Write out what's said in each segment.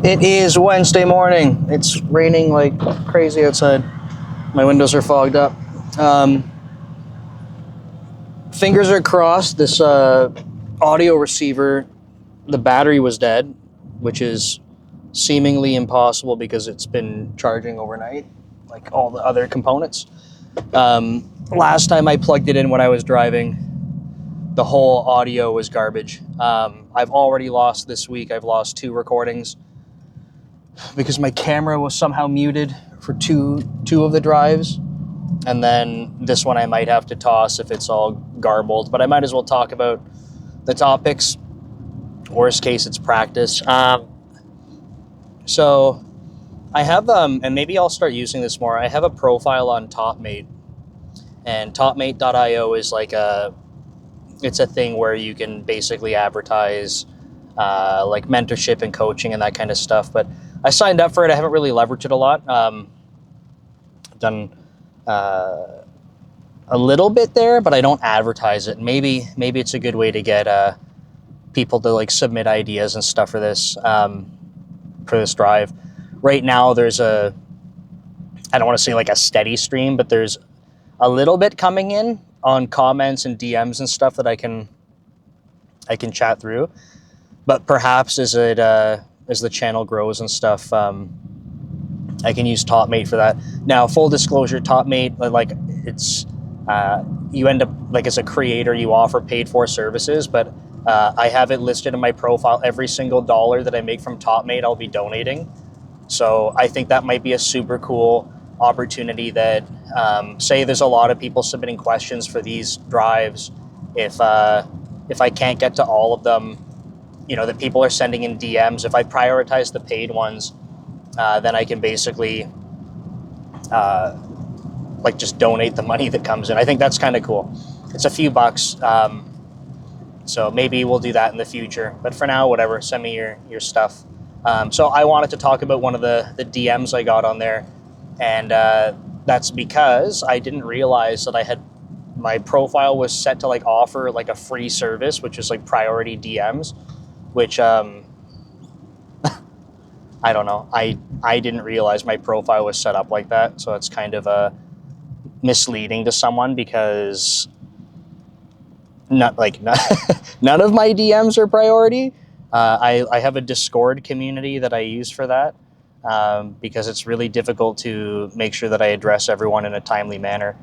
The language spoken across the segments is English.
It is Wednesday morning. It's raining like crazy outside. My windows are fogged up. Fingers are crossed. This audio receiver, the battery was dead, which is seemingly impossible because it's been charging overnight, like all the other components. Last time I plugged it in when I was driving, the whole audio was garbage. I've already lost this week. I've lost 2 recordings because my camera was somehow muted for two of the drives. And then this one I might have to toss if it's all garbled, but I might as well talk about the topics. Worst case, it's practice. So I have, and maybe I'll start using this more. I have a profile on Topmate, and Topmate.io is like it's a thing where you can basically advertise like mentorship and coaching and that kind of stuff. But I signed up for it. I haven't really leveraged it a lot. I've done a little bit there, but I don't advertise it. Maybe it's a good way to get people to like submit ideas and stuff for this drive. Right now, there's I don't want to say like a steady stream, but there's a little bit coming in on comments and DMs and stuff that I can chat through. But perhaps as the channel grows and stuff, I can use Topmate for that. Now, full disclosure, Topmate, like it's you end up like as a creator, you offer paid for services, but I have it listed in my profile. Every single dollar that I make from Topmate, I'll be donating. So I think that might be a super cool opportunity that, say there's a lot of people submitting questions for these drives. If I can't get to all of them, that people are sending in DMs, if I prioritize the paid ones, then I can basically like just donate the money that comes in. I think that's kind of cool. It's a few bucks. So maybe we'll do that in the future. But for now, whatever, send me your stuff. So I wanted to talk about one of the DMs I got on there. And that's because I didn't realize that my profile was set to like offer like a free service, which is like priority DMs, which I don't know. I didn't realize my profile was set up like that. So it's kind of misleading to someone because none of my DMs are priority. I have a Discord community that I use for that because it's really difficult to make sure that I address everyone in a timely manner.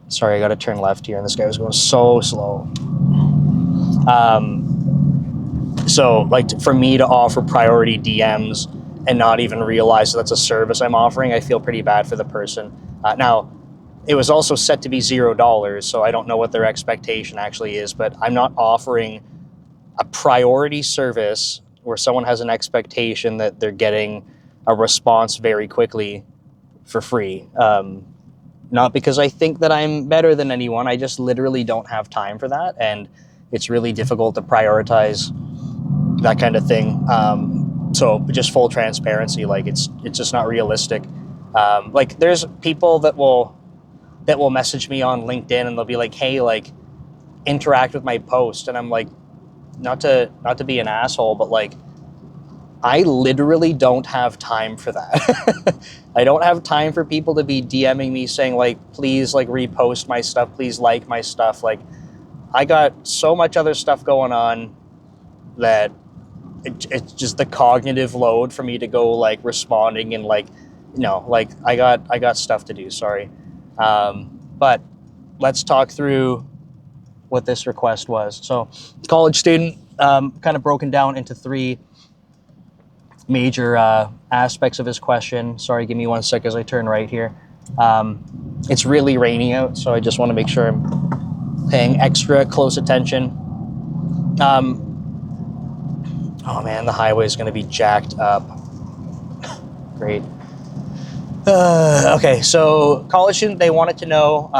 Sorry, I got to turn left here, and this guy was going so slow. So like for me to offer priority DMs and not even realize that's a service I'm offering, I feel pretty bad for the person. Now, it was also set to be $0, so I don't know what their expectation actually is, but I'm not offering a priority service where someone has an expectation that they're getting a response very quickly for free. Not because I think that I'm better than anyone, I just literally don't have time for that, and it's really difficult to prioritize that kind of thing. So just full transparency, like it's just not realistic. Like there's people that will message me on LinkedIn and they'll be like, hey, like interact with my post. And I'm like, not to be an asshole, but like, I literally don't have time for that. I don't have time for people to be DMing me saying like, please like repost my stuff. Please like my stuff. Like I got so much other stuff going on that it's just the cognitive load for me to go like responding and like, like I got stuff to do. Sorry. But let's talk through what this request was. So college student, kind of broken down into 3 major aspects of his question. Sorry, give me 1 sec as I turn right here. It's really raining out, so I just want to make sure I'm paying extra close attention. Oh man, the highway is going to be jacked up. Great. Okay, so college student, they wanted to know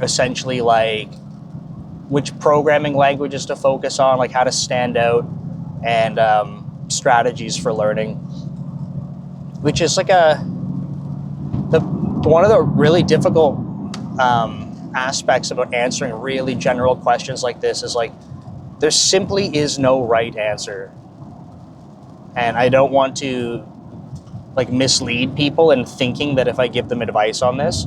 essentially like which programming languages to focus on, like how to stand out, and strategies for learning, which is like one of the really difficult aspects about answering really general questions like this is like There simply is no right answer. And I don't want to like mislead people in thinking that if I give them advice on this,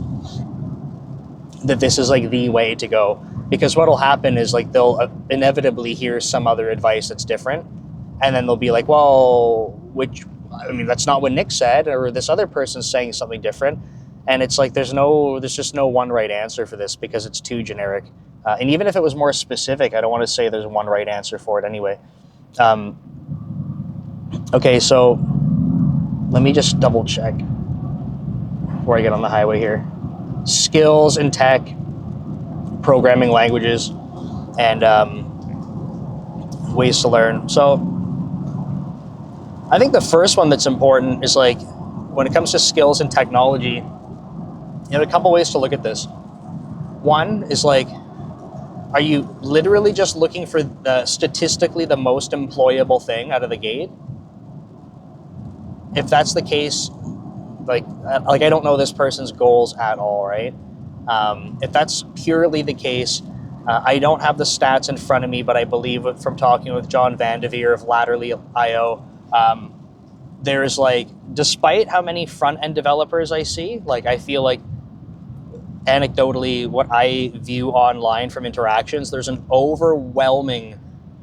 that this is like the way to go. Because what'll happen is like they'll inevitably hear some other advice that's different, and then they'll be like, well, that's not what Nick said, or this other person's saying something different. And it's like there's just no one right answer for this because it's too generic. And even if it was more specific, I don't want to say there's one right answer for it anyway. Okay, so let me just double check before I get on the highway here. Skills in tech, programming languages, and ways to learn. So I think the first one that's important is like when it comes to skills and technology, you have a couple ways to look at this. One is like, are you literally just looking for statistically the most employable thing out of the gate? If that's the case, like I don't know this person's goals at all, right? If that's purely the case, I don't have the stats in front of me, but I believe from talking with John Vandeveer of Latterly.io, there's like, despite how many front-end developers I see, like I feel like anecdotally what I view online from interactions, there's an overwhelming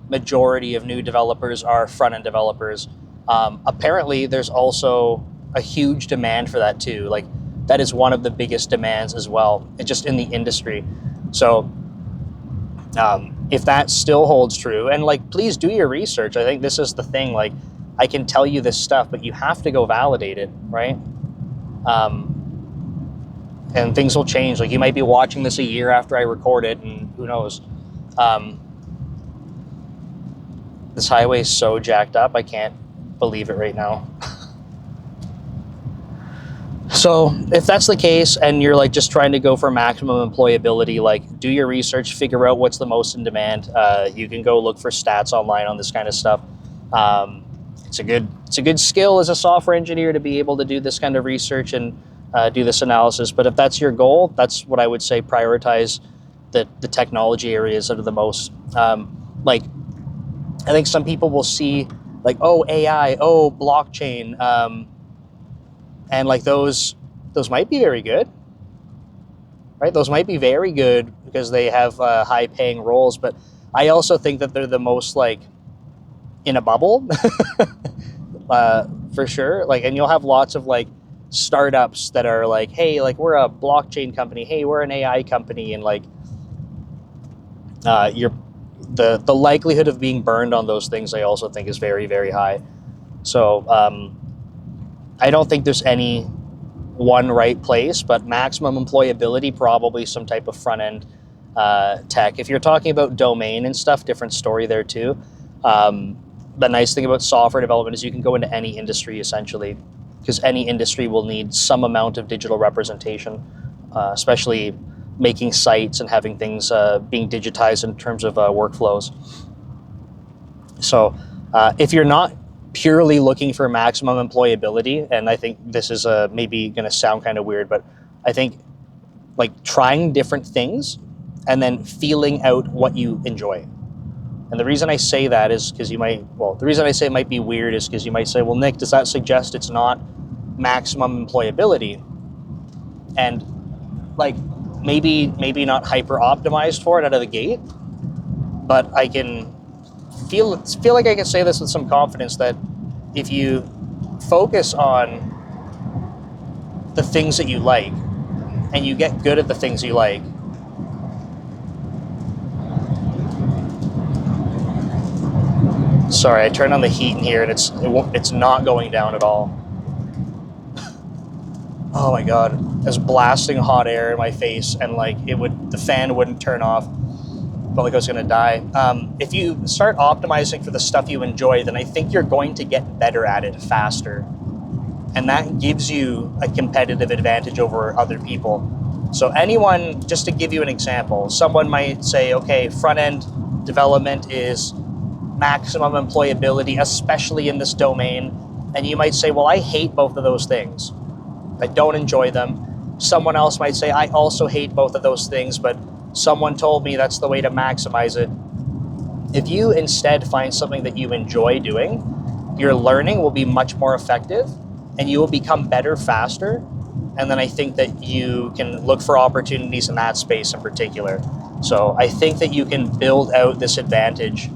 majority of new developers are front-end developers. Apparently, there's also a huge demand for that too. Like that is one of the biggest demands as well, just in the industry. So if that still holds true, and like, please do your research. I think this is the thing. Like, I can tell you this stuff, but you have to go validate it, right? And things will change. Like you might be watching this a year after I record it, and who knows? This highway is so jacked up, I can't believe it right now. So if that's the case and you're like just trying to go for maximum employability, like do your research, figure out what's the most in demand. You can go look for stats online on this kind of stuff. It's a good skill as a software engineer to be able to do this kind of research and do this analysis. But if that's your goal, that's what I would say, prioritize the technology areas that are the most, like, I think some people will see like, oh, AI, oh, blockchain, and like those might be very good, right? Those might be very good because they have high paying roles, but I also think that they're the most like in a bubble, for sure. Like, and you'll have lots of like startups that are like, hey, like we're a blockchain company, hey, we're an AI company, and like the likelihood of being burned on those things, I also think is very, very high. So I don't think there's any one right place, but maximum employability, probably some type of front end tech. If you're talking about domain and stuff, different story there too. The nice thing about software development is you can go into any industry essentially, because any industry will need some amount of digital representation, especially making sites and having things being digitized in terms of workflows. So if you're not purely looking for maximum employability, and I think this is maybe going to sound kind of weird, but I think like trying different things and then feeling out what you enjoy. And the reason I say that is because the reason I say it might be weird is because you might say, well, Nick, does that suggest it's not maximum employability? And like, maybe not hyper optimized for it out of the gate, but I can feel like I can say this with some confidence that if you focus on the things that you like and you get good at the things you like, sorry, I turned on the heat in here and it's not going down at all. Oh my god, it was blasting hot air in my face, and like the fan wouldn't turn off. Felt like I was gonna die. If you start optimizing for the stuff you enjoy, then I think you're going to get better at it faster, and that gives you a competitive advantage over other people. So anyone, just to give you an example, someone might say, okay, front end development is maximum employability, especially in this domain, and you might say, well, I hate both of those things. I don't enjoy them. Someone else might say, I also hate both of those things, but someone told me that's the way to maximize it. If you instead find something that you enjoy doing, your learning will be much more effective and you will become better faster. And then I think that you can look for opportunities in that space in particular. So I think that you can build out this advantage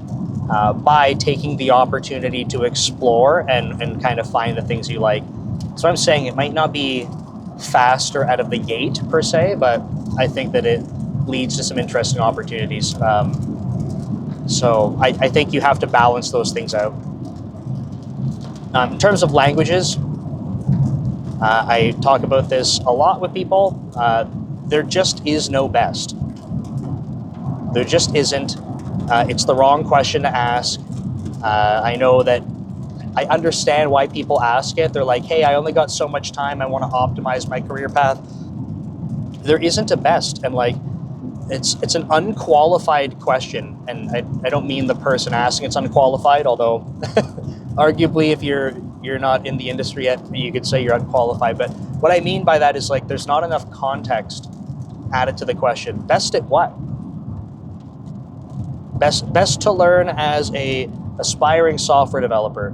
by taking the opportunity to explore and kind of find the things you like. So I'm saying it might not be faster out of the gate per se, but I think that it leads to some interesting opportunities. So I think you have to balance those things out. In terms of languages, I talk about this a lot with people. There just is no best. There just isn't. It's the wrong question to ask. I know that I understand why people ask it. They're like, hey, I only got so much time. I want to optimize my career path. There isn't a best. And like, it's an unqualified question. And I don't mean the person asking it's unqualified, although arguably if you're not in the industry yet, you could say you're unqualified. But what I mean by that is like, there's not enough context added to the question. Best at what? Best to learn as a aspiring software developer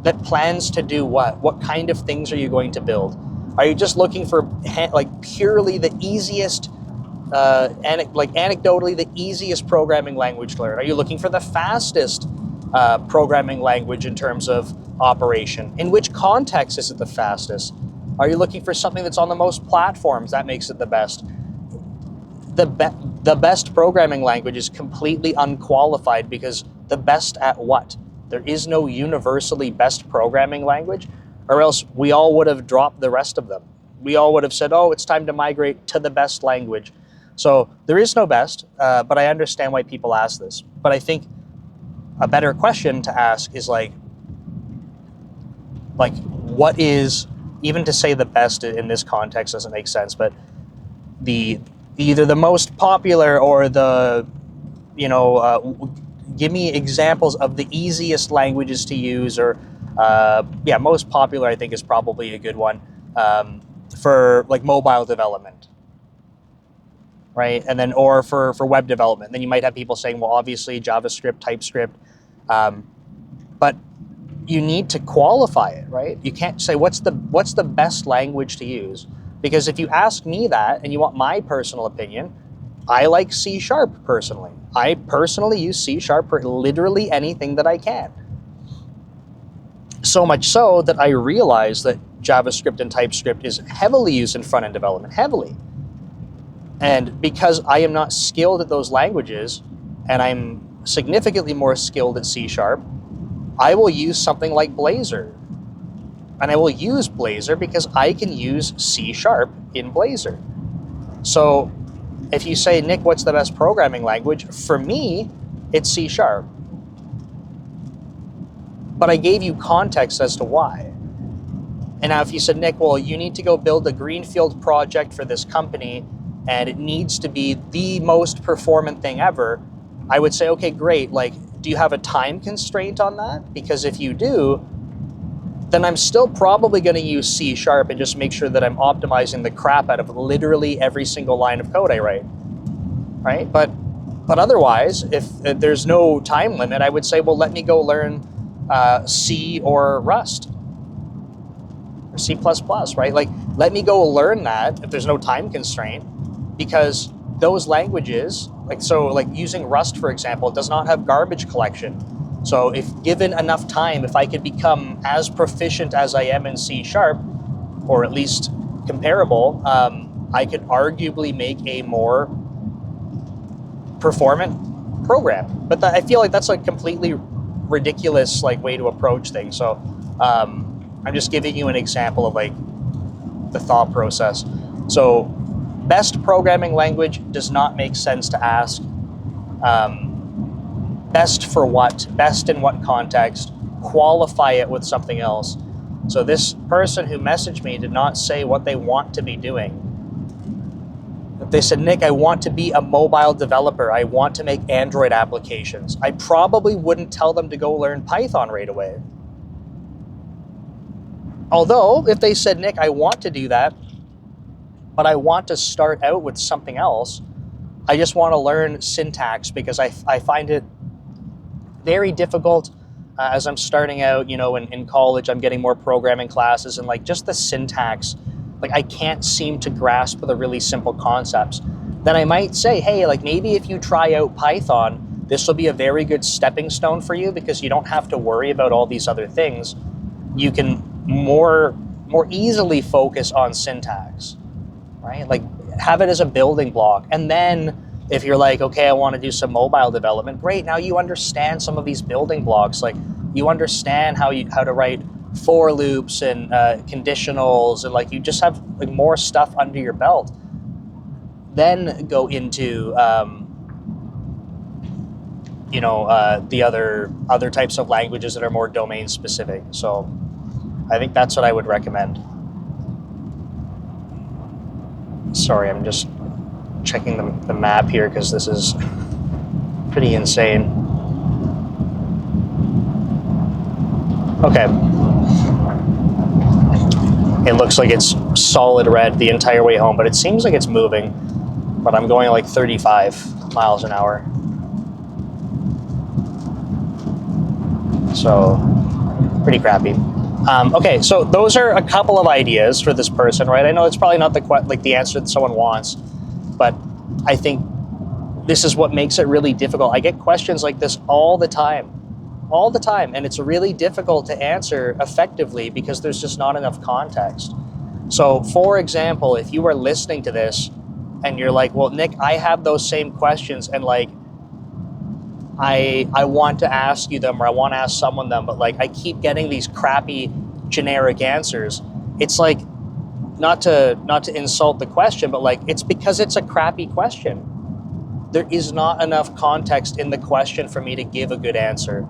that plans to do what? What kind of things are you going to build? Are you just looking for like purely the easiest, anecdotally the easiest programming language to learn? Are you looking for the fastest programming language in terms of operation? In which context is it the fastest? Are you looking for something that's on the most platforms? That makes it the best. The best programming language is completely unqualified because the best at what? There is no universally best programming language, or else we all would have dropped the rest of them. We all would have said, oh, it's time to migrate to the best language. So there is no best, but I understand why people ask this. But I think a better question to ask is like what is, even to say the best in this context doesn't make sense, but either the most popular or the, give me examples of the easiest languages to use, or most popular I think is probably a good one for like mobile development, right? And then, or for web development, then you might have people saying, well, obviously JavaScript, TypeScript, but you need to qualify it, right? You can't say what's the best language to use, because if you ask me that and you want my personal opinion, I like C# personally. I personally use C# for literally anything that I can. So much so that I realize that JavaScript and TypeScript is heavily used in front-end development, heavily. And because I am not skilled at those languages, and I'm significantly more skilled at C#, I will use something like Blazor. And I will use Blazor because I can use C# in Blazor. So if you say, Nick, what's the best programming language? For me, it's C#. But I gave you context as to why. And now if you said, Nick, well, you need to go build a greenfield project for this company and it needs to be the most performant thing ever, I would say, okay, great. Like, do you have a time constraint on that? Because if you do, then I'm still probably going to use C# and just make sure that I'm optimizing the crap out of literally every single line of code I write, right? But otherwise, if there's no time limit, I would say, well, let me go learn C or Rust or C++, right? Like, let me go learn that if there's no time constraint, because those languages, like using Rust, for example, does not have garbage collection. So if given enough time, if I could become as proficient as I am in C#, or at least comparable, I could arguably make a more performant program. But I feel like that's a completely ridiculous way to approach things. So I'm just giving you an example of the thought process. So best programming language does not make sense to ask. Best for what? Best in what context? Qualify it with something else. So this person who messaged me did not say what they want to be doing. If they said, Nick, I want to be a mobile developer, I want to make Android applications, I probably wouldn't tell them to go learn Python right away. Although, if they said, Nick, I want to do that, but I want to start out with something else, I just want to learn syntax because I find it very difficult as I'm starting out, in college. I'm getting more programming classes, and like just the syntax, like I can't seem to grasp the really simple concepts. Then I might say, hey, like maybe if you try out Python, this will be a very good stepping stone for you, because you don't have to worry about all these other things. You can more easily focus on syntax, right? Like have it as a building block. And then if you're like, okay, I want to do some mobile development, great. Now you understand some of these building blocks. Like you understand how to write for loops and conditionals, and like you just have like more stuff under your belt. Then go into the other types of languages that are more domain specific. So I think that's what I would recommend. Sorry, I'm just checking the map here because this is pretty insane. Okay. It looks like it's solid red the entire way home, but it seems like it's moving. But I'm going like 35 miles an hour. So, pretty crappy. Okay, so those are a couple of ideas for this person, right? I know it's probably not the answer that someone wants, but I think this is what makes it really difficult. I get questions like this all the time, and it's really difficult to answer effectively because there's just not enough context. So, for example, if you are listening to this and you're like, well, Nick, I have those same questions, and like, I want to ask you them, or I want to ask someone them, but like I keep getting these crappy generic answers. It's like, not to insult the question, but like it's because it's a crappy question. There is not enough context in the question for me to give a good answer,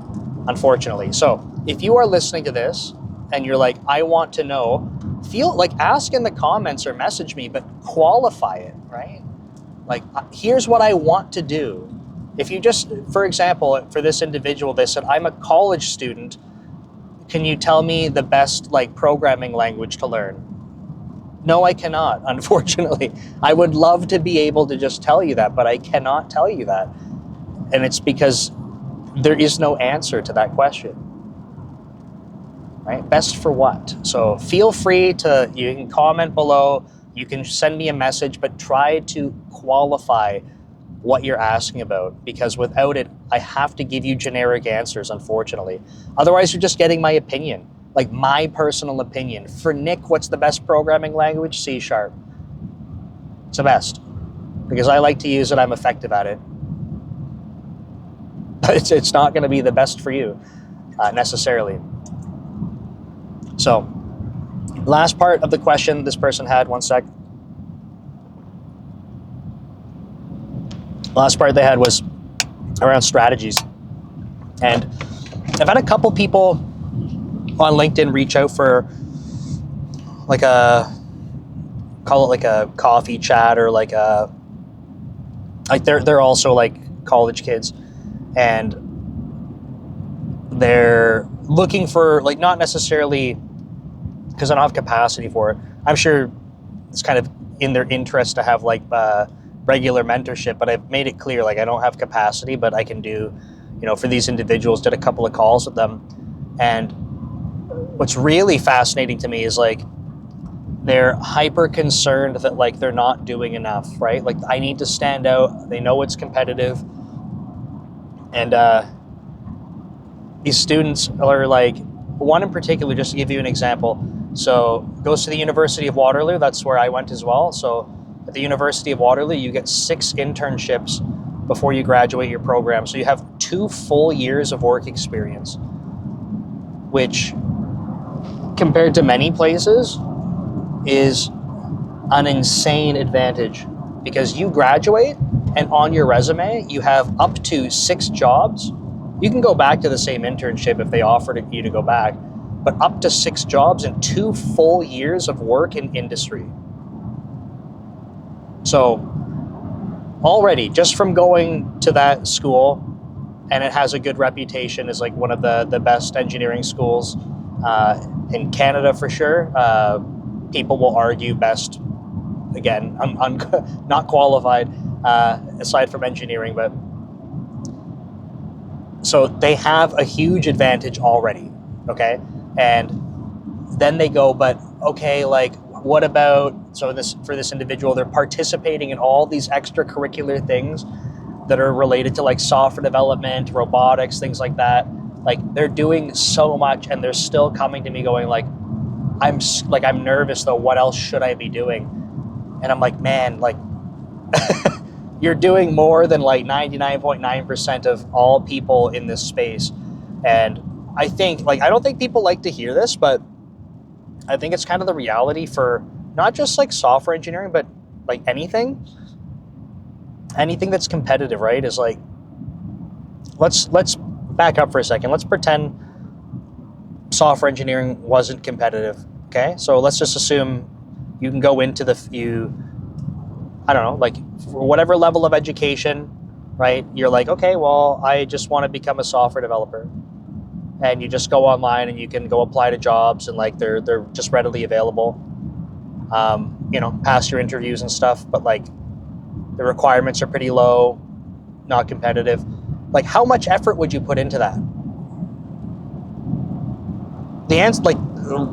unfortunately. So if you are listening to this and you're like, I want to know, feel like ask in the comments or message me, but qualify it, right? Like, here's what I want to do. If you just, for example, for this individual, they said, I'm a college student. Can you tell me the best like programming language to learn? No, I cannot, unfortunately. I would love to be able to just tell you that, but I cannot tell you that. And it's because there is no answer to that question. Right? Best for what? So feel free to, you can comment below, you can send me a message, but try to qualify what you're asking about, because without it, I have to give you generic answers, unfortunately. Otherwise, you're just getting my opinion, like my personal opinion. For Nick, what's the best programming language? C#. It's the best, because I like to use it, I'm effective at it. But it's not going to be the best for you, necessarily. So, last part of the question this person had, one sec. Last part they had was around strategies. And I've had a couple people on LinkedIn reach out for like call it like a coffee chat, or like they're also like college kids, and they're looking for like, not necessarily because I don't have capacity for it. I'm sure it's kind of in their interest to have like regular mentorship, but I've made it clear, like I don't have capacity, but I can do, for these individuals, did a couple of calls with them. And what's really fascinating to me is like, they're hyper concerned that like they're not doing enough, right? Like I need to stand out. They know it's competitive. And these students are like, one in particular, just to give you an example. So goes to the University of Waterloo. That's where I went as well. So at the University of Waterloo, you get 6 internships before you graduate your program. So you have 2 full years of work experience, which compared to many places is an insane advantage, because you graduate and on your resume, you have up to 6 jobs. You can go back to the same internship if they offered you to go back, but up to 6 jobs and 2 full years of work in industry. So already, just from going to that school, and it has a good reputation as like one of the best engineering schools in Canada for sure. People will argue best, again, I'm not qualified aside from engineering, but So they have a huge advantage already, okay? And then they go, but okay, like what about, so this, for this individual, they're participating in all these extracurricular things that are related to like software development, robotics, things like that. Like they're doing so much, and they're still coming to me going like, I'm nervous though. What else should I be doing? And I'm like, man, like you're doing more than like 99.9% of all people in this space. And I think, like, I don't think people like to hear this, but I think it's kind of the reality for not just like software engineering, but like anything that's competitive, right? Is like, let's back up for a second. Let's pretend software engineering wasn't competitive. Okay, so let's just assume you can go into I don't know, like for whatever level of education, right? You're like, okay, well, I just want to become a software developer, and you just go online and you can go apply to jobs, and like they're just readily available. Pass your interviews and stuff, but like the requirements are pretty low, not competitive. Like, how much effort would you put into that? The answer, like,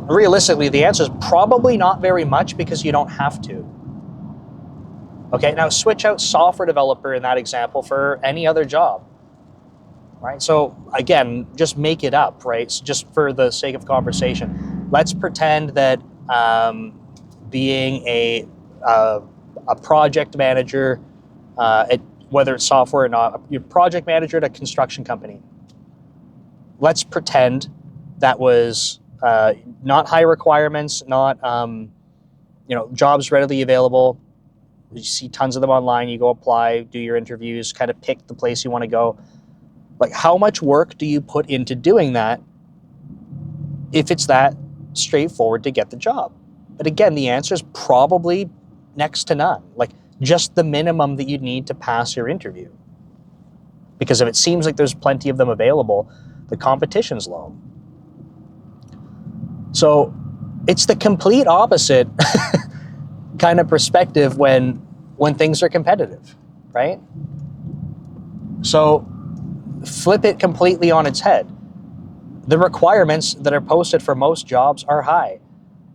realistically, the answer is probably not very much, because you don't have to. Okay, now switch out software developer in that example for any other job, right? So again, just make it up, right? So just for the sake of conversation, let's pretend that being a project manager, whether it's software or not, you're project manager at a construction company. Let's pretend that was not high requirements, not jobs readily available. You see tons of them online. You go apply, do your interviews, kind of pick the place you want to go. Like, how much work do you put into doing that if it's that straightforward to get the job? But again, the answer is probably next to none. Like, just the minimum that you'd need to pass your interview. Because if it seems like there's plenty of them available, the competition's low. So it's the complete opposite kind of perspective when things are competitive, right? So flip it completely on its head. The requirements that are posted for most jobs are high,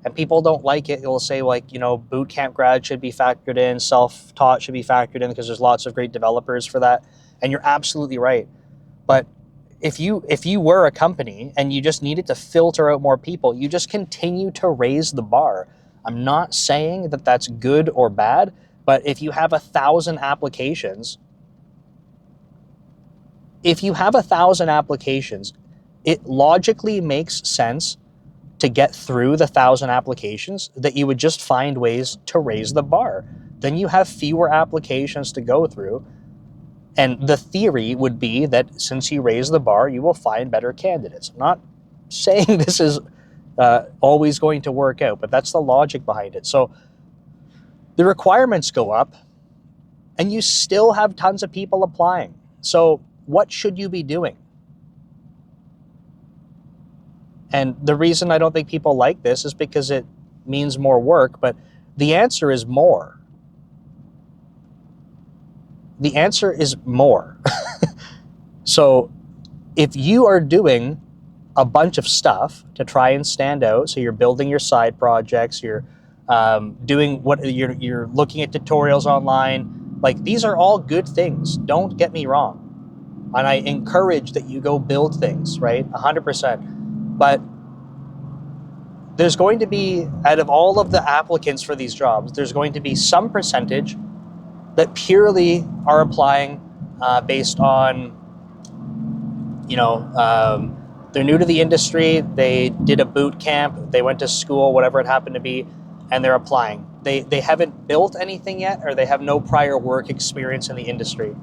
and people don't like it. They'll say, like, boot camp grad should be factored in, self-taught should be factored in, because there's lots of great developers for that. And you're absolutely right. But if you were a company and you just needed to filter out more people, you just continue to raise the bar. I'm not saying that that's good or bad, but if you have 1,000 applications, it logically makes sense to get through the 1,000 applications that you would just find ways to raise the bar. Then you have fewer applications to go through. And the theory would be that since you raise the bar, you will find better candidates. I'm not saying this is always going to work out, but that's the logic behind it. So the requirements go up, and you still have tons of people applying. So what should you be doing? And the reason I don't think people like this is because it means more work, but the answer is more. The answer is more. So if you are doing a bunch of stuff to try and stand out, so you're building your side projects, you're doing what you're looking at tutorials online, like, these are all good things. Don't get me wrong. And I encourage that you go build things, right? 100%. But there's going to be, out of all of the applicants for these jobs, there's going to be some percentage that purely are applying based on, they're new to the industry, they did a boot camp, they went to school, whatever it happened to be, and they're applying. They haven't built anything yet, or they have no prior work experience in the industry,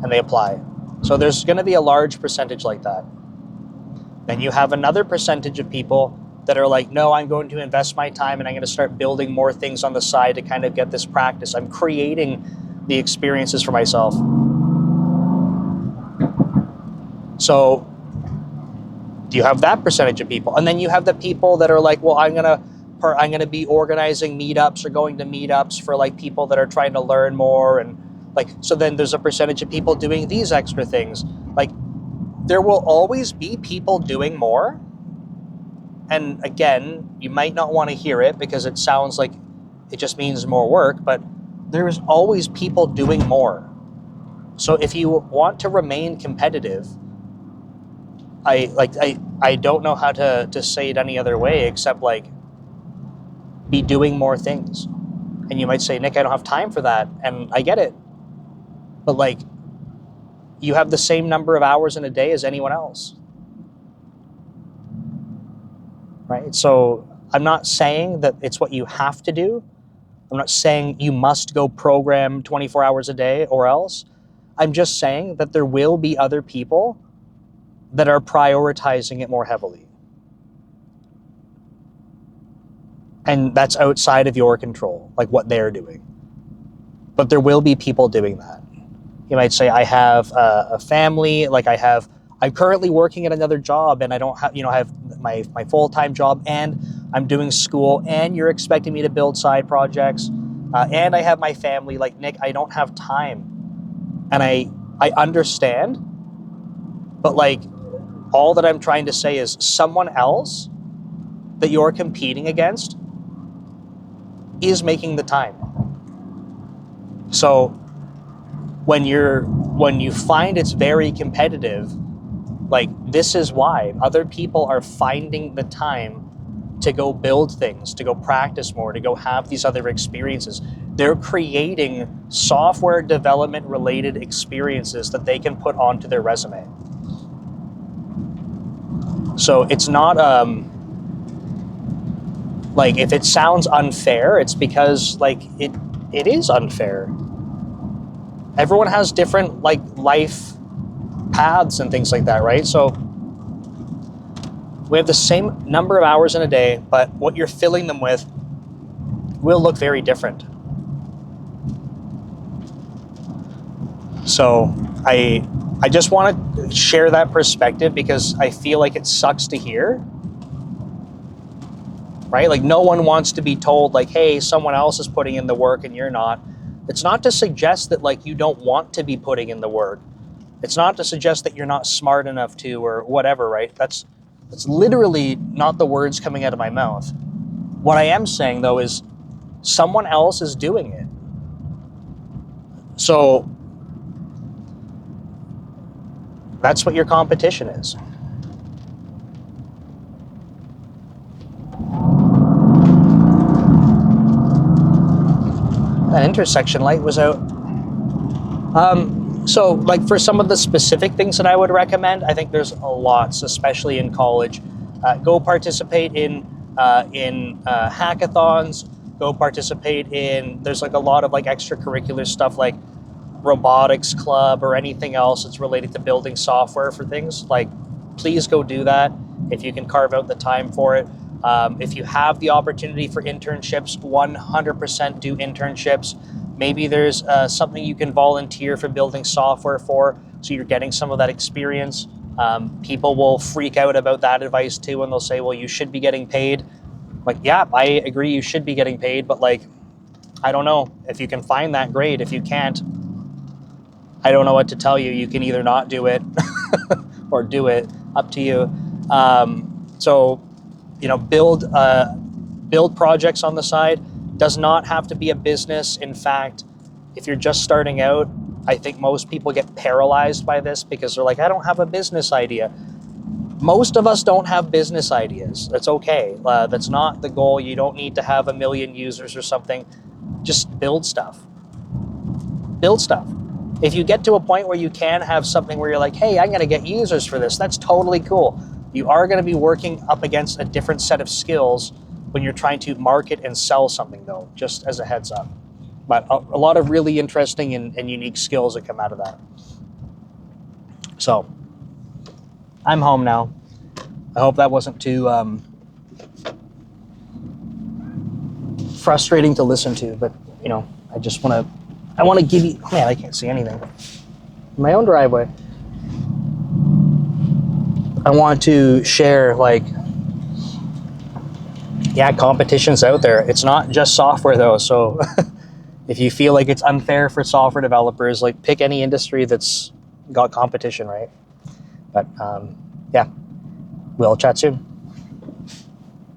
and they apply. So there's going to be a large percentage like that. Then you have another percentage of people that are like, no, I'm going to invest my time and I'm going to start building more things on the side to kind of get this practice. I'm creating the experiences for myself. So do you have that percentage of people? And then you have the people that are like, well, I'm going to be organizing meetups or going to meetups for like people that are trying to learn more. And like, so then there's a percentage of people doing these extra things. Like, there will always be people doing more. And again, you might not want to hear it because it sounds like it just means more work, but there is always people doing more. So if you want to remain competitive, I don't know how to say it any other way except like be doing more things. And you might say, Nick, I don't have time for that. And I get it. But like, you have the same number of hours in a day as anyone else. Right? So I'm not saying that it's what you have to do. I'm not saying you must go program 24 hours a day or else. I'm just saying that there will be other people that are prioritizing it more heavily. And that's outside of your control, like what they're doing. But there will be people doing that. You might say, I have a family, like I'm currently working at another job and I don't have, I have my full-time job and I'm doing school and you're expecting me to build side projects and I have my family. Like, Nick, I don't have time. And I understand, but like all that I'm trying to say is someone else that you're competing against is making the time. So when you find it's very competitive, like this is why other people are finding the time to go build things, to go practice more, to go have these other experiences. They're creating software development related experiences that they can put onto their resume. So it's not like if it sounds unfair, it's because like it is unfair. Everyone has different like life paths and things like that, right? So we have the same number of hours in a day, but what you're filling them with will look very different. So I just want to share that perspective because I feel like it sucks to hear, right? Like no one wants to be told like, hey, someone else is putting in the work and you're not. It's not to suggest that like you don't want to be putting in the work. It's not to suggest that you're not smart enough to or whatever, right? That's literally not the words coming out of my mouth. What I am saying though is someone else is doing it. So that's what your competition is. That intersection light was out. So like for some of the specific things that I would recommend, I think there's lots, especially in college. Go participate in hackathons. Go participate in, there's like a lot of like extracurricular stuff like robotics club or anything else that's related to building software for things. Like, please go do that if you can carve out the time for it. If you have the opportunity for internships, 100% do internships. Maybe there's something you can volunteer for building software for, so you're getting some of that experience. People will freak out about that advice too, and they'll say, well, you should be getting paid. Like, yeah, I agree you should be getting paid, but like, I don't know. If you can find that, great. If you can't, I don't know what to tell you. You can either not do it or do it, up to you. So, build projects on the side. Does not have to be a business. In fact, if you're just starting out, I think most people get paralyzed by this because they're like, I don't have a business idea. Most of us don't have business ideas. That's okay. That's not the goal. You don't need to have 1 million users or something. Just build stuff. Build stuff. If you get to a point where you can have something where you're like, hey, I'm going to get users for this, that's totally cool. You are going to be working up against a different set of skills when you're trying to market and sell something, though, just as a heads up. But a lot of really interesting and unique skills that come out of that. So, I'm home now. I hope that wasn't too frustrating to listen to, but, I just want to give you, man, I can't see anything. In my own driveway. I want to share, competition's out there. It's not just software, though. So if you feel like it's unfair for software developers, pick any industry that's got competition, right? But yeah, we'll chat soon.